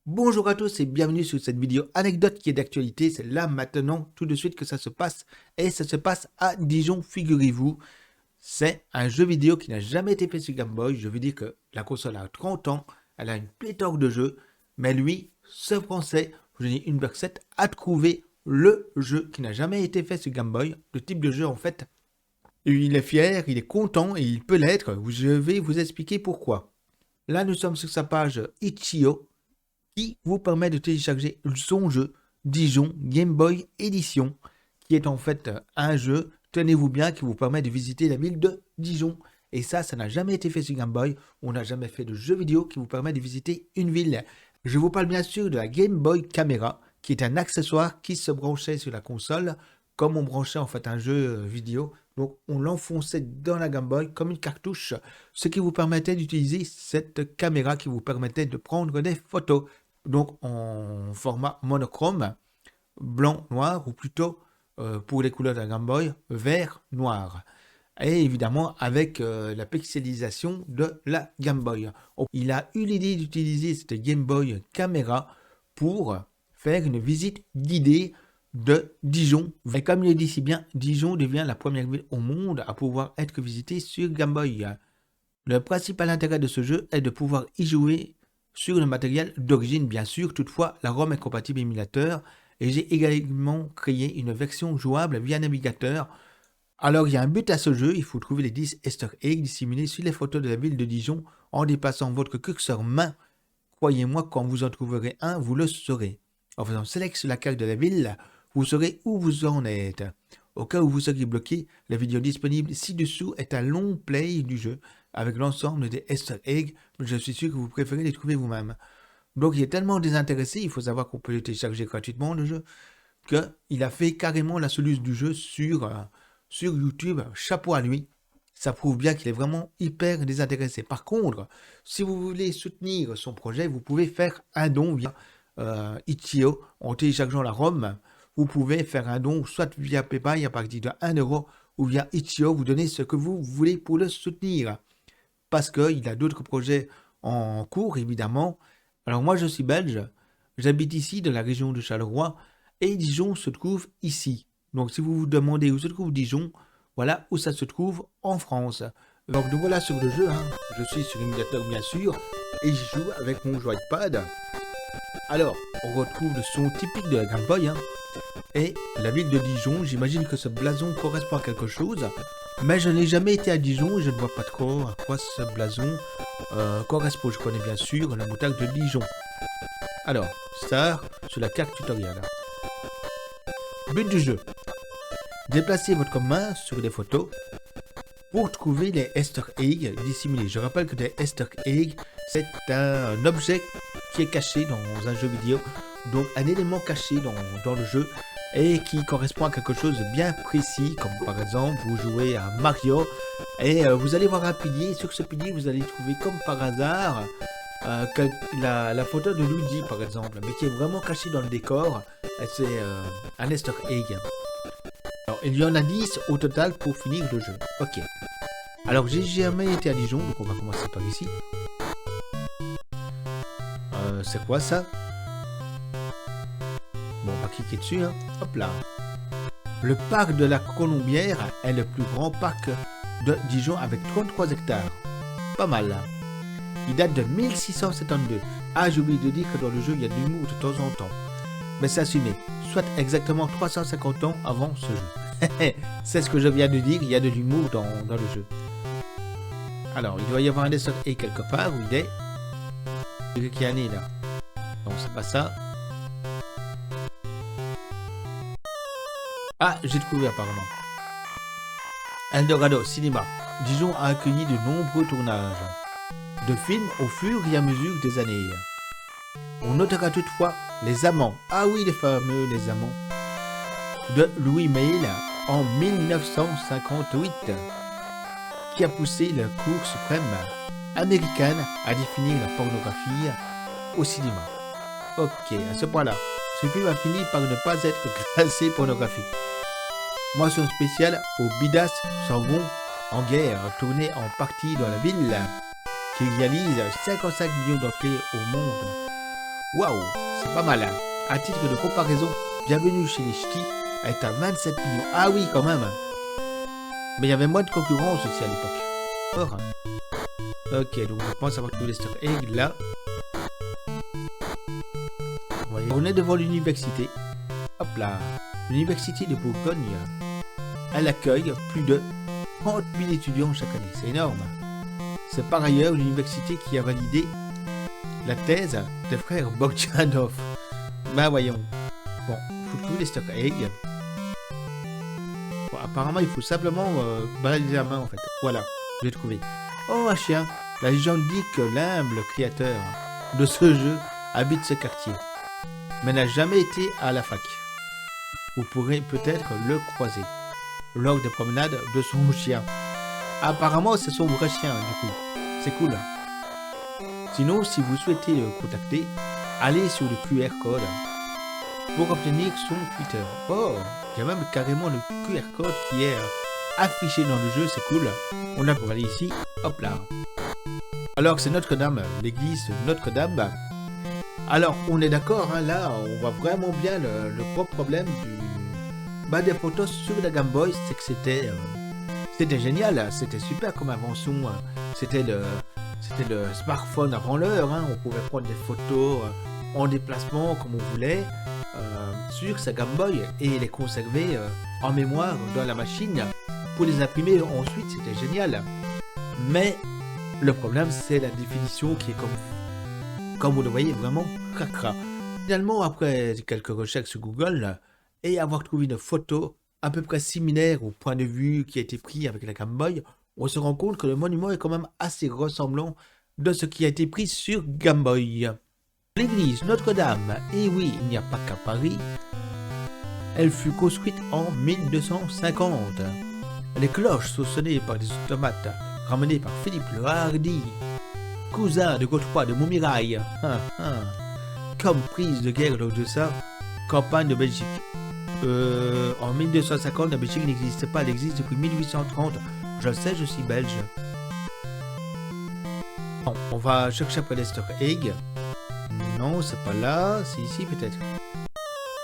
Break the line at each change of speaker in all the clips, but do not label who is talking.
Bonjour à tous et bienvenue sur cette vidéo anecdote qui est d'actualité. C'est là maintenant tout de suite que ça se passe et ça se passe à Dijon, figurez-vous. C'est un jeu vidéo qui n'a jamais été fait sur Game Boy. Je veux dire que la console a 30 ans, elle a une pléthore de jeux, mais lui, ce français, Génie Unberg 7, a trouvé le jeu qui n'a jamais été fait sur Game Boy. Le type de jeu en fait, il est fier, il est content et il peut l'être. Je vais vous expliquer pourquoi. Là nous sommes sur sa page Itch.io qui vous permet de télécharger son jeu Dijon Game Boy Edition, qui est en fait un jeu, tenez-vous bien, qui vous permet de visiter la ville de Dijon. Et ça n'a jamais été fait sur Game Boy. On n'a jamais fait de jeu vidéo qui vous permet de visiter une ville. Je vous parle bien sûr de la Game Boy Camera, qui est un accessoire qui se branchait sur la console, comme on branchait en fait un jeu vidéo. Donc on l'enfonçait dans la Game Boy comme une cartouche, ce qui vous permettait d'utiliser cette caméra qui vous permettait de prendre des photos. Donc en format monochrome, blanc, noir, ou plutôt pour les couleurs de la Game Boy, vert, noir. Et évidemment avec la pixelisation de la Game Boy. Il a eu l'idée d'utiliser cette Game Boy caméra pour faire une visite guidée de Dijon. Et comme il le dit si bien, Dijon devient la première ville au monde à pouvoir être visitée sur Game Boy. Le principal intérêt de ce jeu est de pouvoir y jouer sur le matériel d'origine, bien sûr. Toutefois, la ROM est compatible émulateur et j'ai également créé une version jouable via navigateur. Alors, il y a un but à ce jeu, il faut trouver les 10 Easter eggs disséminés sur les photos de la ville de Dijon en déplaçant votre curseur main. Croyez-moi, quand vous en trouverez un, vous le saurez. En faisant select sur la carte de la ville, vous saurez où vous en êtes. Au cas où vous seriez bloqué, la vidéo disponible ci-dessous est un long play du jeu avec l'ensemble des Easter eggs, mais je suis sûr que vous préférez les trouver vous-même. Donc il est tellement désintéressé, il faut savoir qu'on peut le télécharger gratuitement le jeu, qu'il a fait carrément la solution du jeu sur YouTube. Chapeau à lui, ça prouve bien qu'il est vraiment hyper désintéressé. Par contre, si vous voulez soutenir son projet, vous pouvez faire un don via Itch.io en téléchargeant la ROM. Vous pouvez faire un don soit via PayPal à partir de 1 euro ou via Itch.io, vous donnez ce que vous voulez pour le soutenir. Parce qu'il a d'autres projets en cours, évidemment. Alors moi, je suis belge, j'habite ici, dans la région de Charleroi, et Dijon se trouve ici. Donc si vous vous demandez où se trouve Dijon, voilà où ça se trouve en France. Donc nous voilà sur le jeu, hein. Je suis sur émulateur bien sûr, et je joue avec mon joypad. Alors, on retrouve le son typique de la Game Boy, hein. Et la ville de Dijon, j'imagine que ce blason correspond à quelque chose, mais je n'ai jamais été à Dijon et je ne vois pas trop à quoi ce blason correspond. Je connais bien sûr la montagne de Dijon. Alors, star sur la carte tutoriel. But du jeu. Déplacez votre main sur les photos pour trouver les Easter eggs dissimulés. Je rappelle que des Easter eggs, c'est un objet qui est caché dans un jeu vidéo, donc un élément caché dans le jeu et qui correspond à quelque chose de bien précis, comme par exemple vous jouez à Mario et vous allez voir un pilier, et sur ce pilier vous allez trouver comme par hasard la photo de Luigi par exemple, mais qui est vraiment cachée dans le décor, et c'est un Easter egg. Alors il y en a 10 au total pour finir le jeu. Ok. Alors j'ai jamais été à Dijon, donc on va commencer par ici. C'est quoi ça? Bon, on va cliquer dessus, hein. Hop là. Le parc de la Colombière est le plus grand parc de Dijon avec 33 hectares. Pas mal. Il date de 1672. Ah, j'ai oublié de dire que dans le jeu, il y a de l'humour de temps en temps. Mais c'est assumé. Soit exactement 350 ans avant ce jeu. C'est ce que je viens de dire, il y a de l'humour dans le jeu. Alors, il doit y avoir un dessin et quelque part où il est. Qui est un nez là. Non, c'est pas ça. Ah, j'ai trouvé apparemment. Eldorado Cinéma. Dijon a accueilli de nombreux tournages de films au fur et à mesure des années. On notera toutefois Les Amants. Ah oui, les fameux Les Amants. De Louis Malle en 1958. Qui a poussé la Cour suprême américaine à définir la pornographie au cinéma. Ok, à ce point-là, ce film a fini par ne pas être classé pornographique. Mention spéciale aux Bidas s'en vont en guerre, tourné en partie dans la ville, qui réalise 55 millions d'entrées au monde. Waouh, c'est pas mal. Hein. À titre de comparaison, Bienvenue chez les Ch'tis est à 27 millions. Ah oui, quand même. Mais il y avait moins de concurrence aussi à l'époque. Fort. Ok, donc je pense avoir trouvé les stock eggs là. Vous voyez, on est devant l'université. Hop là. L'université de Bourgogne. Elle accueille plus de 30 000 étudiants chaque année. C'est énorme. C'est par ailleurs l'université qui a validé la thèse des frères Bogdanov. Ben voyons. Bon, il faut trouver les stock eggs. Bon, apparemment, il faut simplement balader la main en fait. Voilà, j'ai trouvé. Oh, un chien. La légende dit que l'humble créateur de ce jeu habite ce quartier, mais n'a jamais été à la fac. Vous pourrez peut-être le croiser lors des promenades de son chien. Apparemment, c'est son vrai chien, du coup. C'est cool. Sinon, si vous souhaitez le contacter, allez sur le QR code pour obtenir son Twitter. Oh, il y a même carrément le QR code qui est affiché dans le jeu, c'est cool. On a pour aller ici, hop là. Alors, c'est Notre-Dame, l'église Notre-Dame. Alors, on est d'accord, hein, là, on voit vraiment bien le gros problème des photos sur la Game Boy, c'est que c'était génial, c'était super comme invention. C'était le smartphone avant l'heure, hein, on pouvait prendre des photos en déplacement comme on voulait sur sa Game Boy et les conserver en mémoire dans la machine pour les imprimer ensuite, c'était génial. Mais le problème, c'est la définition qui est comme vous le voyez, vraiment cracra. Finalement, après quelques recherches sur Google et avoir trouvé une photo à peu près similaire au point de vue qui a été pris avec la Game Boy, on se rend compte que le monument est quand même assez ressemblant de ce qui a été pris sur Game Boy. L'église Notre-Dame, et oui, il n'y a pas qu'à Paris, elle fut construite en 1250. Les cloches sont sonnées par des automates ramenés par Philippe le Hardy, cousin de Godefroy de Montmirail. Comme prise de guerre lors de sa campagne de Belgique. En 1250, la Belgique n'existait pas, elle existe depuis 1830. Je le sais, je suis belge. Bon, on va chercher après les stock eggs. Non, c'est pas là, c'est ici peut-être.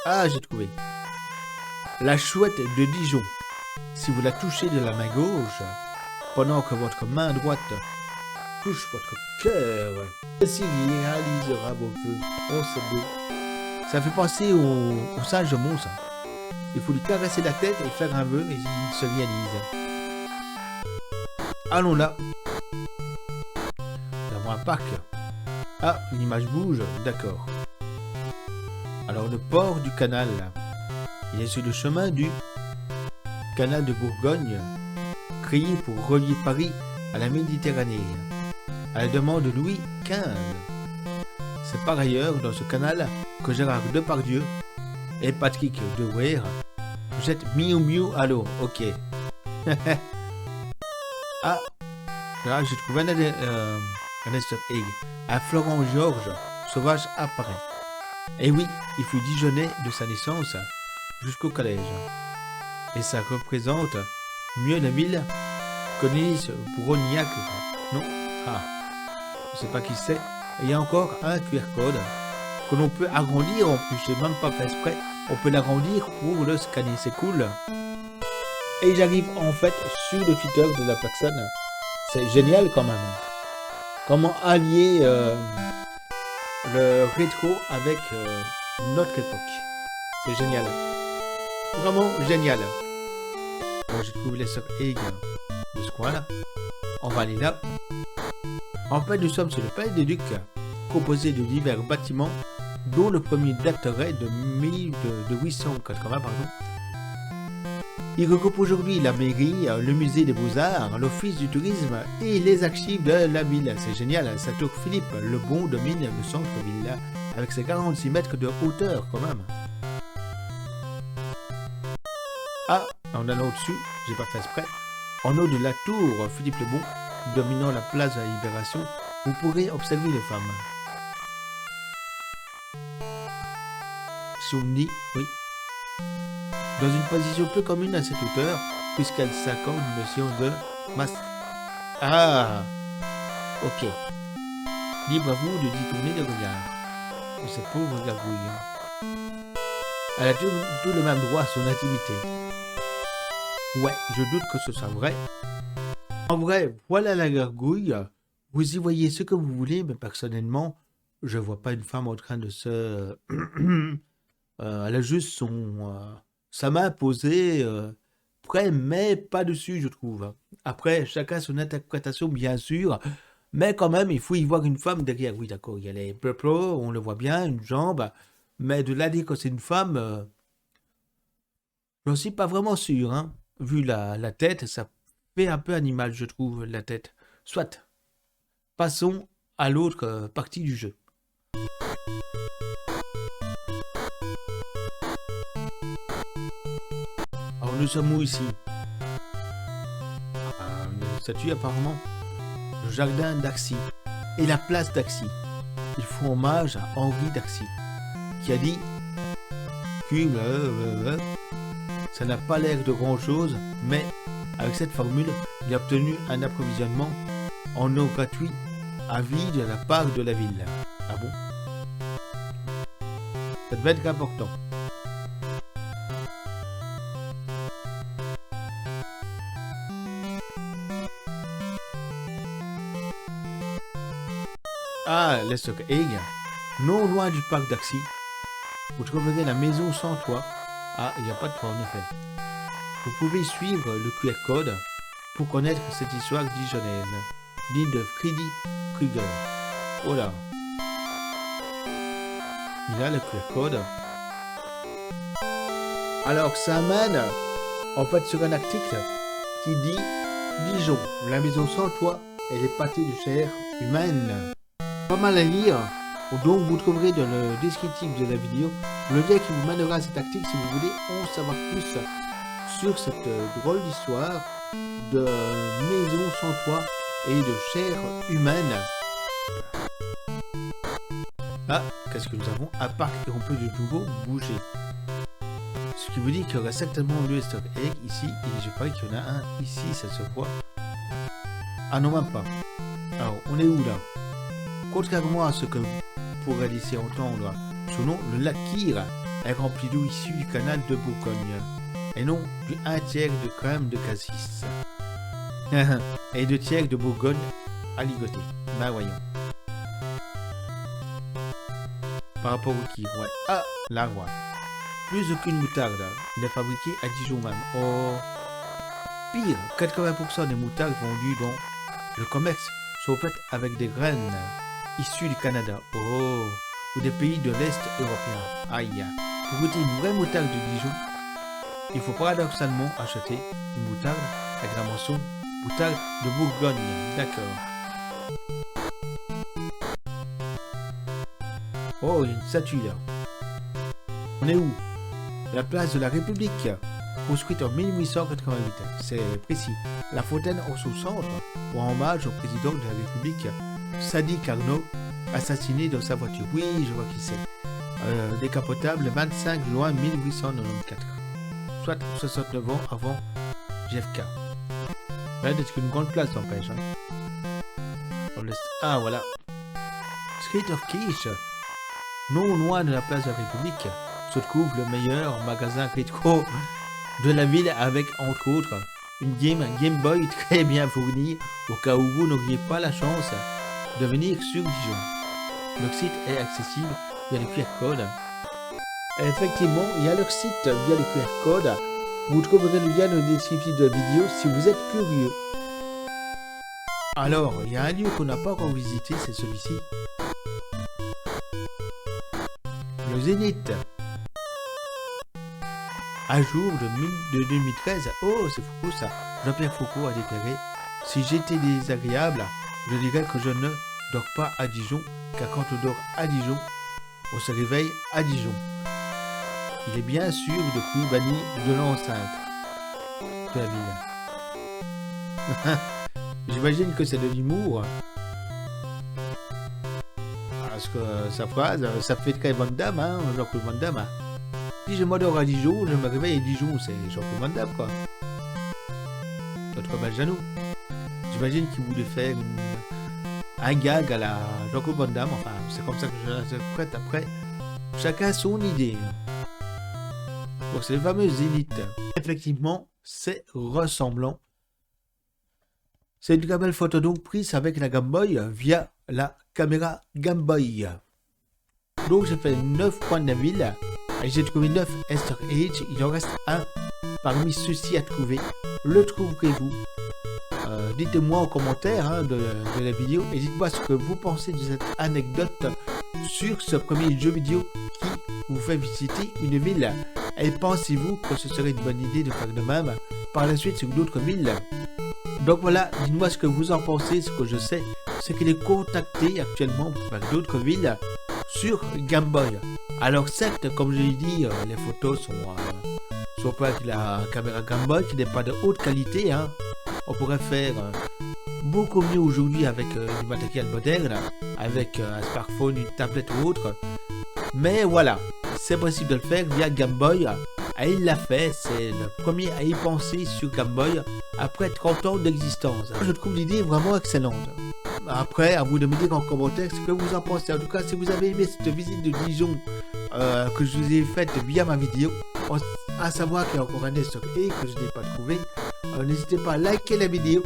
Ah, j'ai trouvé. La chouette de Dijon. Si vous la touchez de la main gauche, pendant que votre main droite touche votre cœur, ceci réalisera vos vœux. Oh, c'est beau. Ça fait penser au singe de Mons. Il faut lui caresser la tête et faire un vœu et il se réalise. Allons là. Nous avons un parc. Ah, l'image bouge, d'accord. Alors le port du canal, il est sur le chemin du canal de Bourgogne, créé pour relier Paris à la Méditerranée, à la demande de Louis XV. C'est par ailleurs dans ce canal que Gérard Depardieu et Patrick Deweer jettent Miu Miu à l'eau. Ok. Ah, là j'ai trouvé un Easter egg. Un Florent Georges sauvage apparaît. Et oui, il fut dijonnais de sa naissance jusqu'au collège. Et ça représente mieux la ville que Nice Brognac. Non? Ah, je sais pas qui c'est. Il y a encore un QR code que l'on peut agrandir en plus. Je n'ai même pas fait exprès. On peut l'agrandir pour le scanner. C'est cool. Et j'arrive en fait sur le Twitter de la personne. C'est génial quand même. Comment allier le rétro avec notre époque. C'est génial. Vraiment génial. Bon, j'ai trouvé les stock eggs de ce coin-là. On va aller là. En fait, nous sommes sur le Palais des Ducs, composé de divers bâtiments, dont le premier daterait de 1880, pardon. Il regroupe aujourd'hui la mairie, le musée des Beaux-Arts, l'office du tourisme et les archives de la ville. C'est génial, sa tour Philippe le Bon domine le centre-ville, avec ses 46 mètres de hauteur quand même. Ah, en allant au-dessus, j'ai pas fait exprès, en haut de la tour Philippe le Bon, dominant la place de la Libération, vous pourrez observer les femmes. Soumni, oui. Dans une position peu commune à cette hauteur, puisqu'elle s'accorde une notion de masse. Ah, ok. Libre à vous de détourner le regard. cette pauvre gargouille. Elle a tout le même droit à son intimité. Ouais, je doute que ce soit vrai. En vrai, voilà la gargouille. Vous y voyez ce que vous voulez, mais personnellement, je vois pas une femme en train de se... elle a juste sa main posée près, mais pas dessus, je trouve. Après, chacun son interprétation, bien sûr. Mais quand même, il faut y voir une femme derrière. Oui, d'accord, il y a les peuples, on le voit bien, une jambe. Mais de là à dire que c'est une femme, j'en suis pas vraiment sûr. Hein. Vu la tête, ça fait un peu animal, je trouve, la tête. Soit. Passons à l'autre partie du jeu. Alors, nous sommes où ici? Une statue apparemment. Le jardin d'Arcy et la place d'Arcy. Il faut hommage à Henri d'Arcy, qui a dit que ça n'a pas l'air de grand chose, mais avec cette formule, il a obtenu un approvisionnement en eau gratuit à vie de la part de la ville. Ah bon? Ça devait être important. Ah, l'Estoc Egg, non loin du parc d'Arcy, vous trouverez la maison sans toit. Ah, il n'y a pas de toit en effet. Vous pouvez suivre le QR code pour connaître cette histoire dijonnaise, digne de Freddy Krueger. Oh là. Il a le QR code. Alors, ça mène en fait sur un article qui dit Dijon, la maison sans toit et les pâtés de chair humaine. Pas mal à lire, donc vous trouverez dans le descriptif de la vidéo le lien qui vous mènera à cet article si vous voulez en savoir plus sur cette drôle d'histoire de maison sans toit et de chair humaine. Ah, qu'est-ce que nous avons? Un parc et on peut de nouveau bouger. Ce qui vous dit qu'il y aura certainement le Stock Egg ici, et je parie qu'il y en a un ici, ça se voit. Ah non, même pas. Alors, on est où là? Contrairement à ce que vous pourrez laisser entendre, son nom, le lac Kyr est rempli d'eau issue du canal de Bourgogne, et non du 1/3 de crème de cassis, et 2/3 de Bourgogne à ligoter. Ben voyons. Par rapport au Kyr, ouais. Ah, la roi. Plus aucune moutarde n'est fabriquée à Dijon même. Oh. Pire, 80% des moutardes vendues dans le commerce sont faites avec des graines issus du Canada, ou des pays de l'Est européen. Aïe. Pour goûter une vraie moutarde de Dijon, il faut paradoxalement acheter une moutarde avec la mention moutarde de Bourgogne. D'accord. Oh, il y a une statue là. On est où? La place de la République, construite en 1888. C'est précis. La fontaine en son centre, pour hommage au président de la République, Sadi Carnot, assassiné dans sa voiture. Oui, je vois qui c'est. Décapotable le 25 juin 1894. Soit 69 ans avant JFK. Ça d'être une grande place, n'empêche. Hein. Ah, voilà. Street of Quiche, non loin de la place de la République, se trouve le meilleur magasin rétro de la ville avec, entre autres, un Game Boy très bien fournie au cas où vous n'auriez pas la chance de venir sur Dijon. Leur site est accessible via le QR code. Et effectivement, il y a leur site via le QR code. Vous trouverez le lien dans le descriptif de la vidéo si vous êtes curieux. Alors, il y a un lieu qu'on n'a pas encore visité, c'est celui-ci. Le Zénith. Un jour de 2013, oh c'est Foucault ça, Jean-Pierre Foucault a déclaré « Si j'étais désagréable, je dirais que je ne dors pas à Dijon, car quand on dort à Dijon, on se réveille à Dijon. » Il est bien sûr depuis banni de l'enceinte de la ville. J'imagine que c'est de l'humour. Parce que sa phrase, ça fait très Van Damme, hein, Jean-Claude Van Damme. Hein. Si je m'endors à Dijon, je me réveille à Dijon, c'est Jean-Claude Van Damme, quoi. Notre Benjanou. J'imagine qu'il voulait faire un gag à la Jean-Claude Van Damme. Enfin, c'est comme ça que je l'interprète après. Chacun son idée. Donc c'est le fameux Zénith. Effectivement, c'est ressemblant. C'est une gamelle photo donc prise avec la Game Boy via la caméra Game Boy. Donc j'ai fait 9 points de la ville. Et j'ai trouvé 9 Easter eggs. Il en reste un parmi ceux-ci à trouver. Le trouverez-vous? Dites-moi en commentaire de la vidéo et dites-moi ce que vous pensez de cette anecdote sur ce premier jeu vidéo qui vous fait visiter une ville. Et pensez-vous que ce serait une bonne idée de faire de même par la suite sur d'autres villes? Donc voilà, dites-moi ce que vous en pensez. Ce que je sais, c'est qu'il est contacté actuellement par d'autres villes sur Game Boy. Alors certes, comme je l'ai dit, les photos sont pas avec la caméra Game Boy, qui n'est pas de haute qualité. On pourrait faire beaucoup mieux aujourd'hui avec du matériel moderne, avec un smartphone, une tablette ou autre. Mais voilà, c'est possible de le faire via Game Boy. Et il l'a fait, c'est le premier à y penser sur Game Boy après 30 ans d'existence. Je trouve l'idée vraiment excellente. Après, à vous de me dire en commentaire ce que vous en pensez. En tout cas, si vous avez aimé cette visite de Dijon que je vous ai faite via ma vidéo, à savoir qu'il y a encore un Easter egg que je n'ai pas trouvé, n'hésitez pas à liker la vidéo.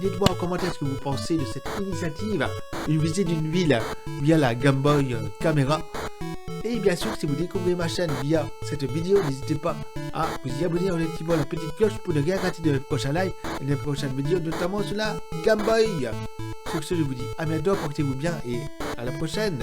Dites-moi en commentaire ce que vous pensez de cette initiative, une visite d'une ville via la Game Boy caméra. Et bien sûr, si vous découvrez ma chaîne via cette vidéo, n'hésitez pas à vous y abonner en activant la petite cloche pour ne rien rater de mes prochains lives et de mes prochaines vidéos, notamment sur la Game Boy. Sur ce, je vous dis à bientôt, portez-vous bien et à la prochaine.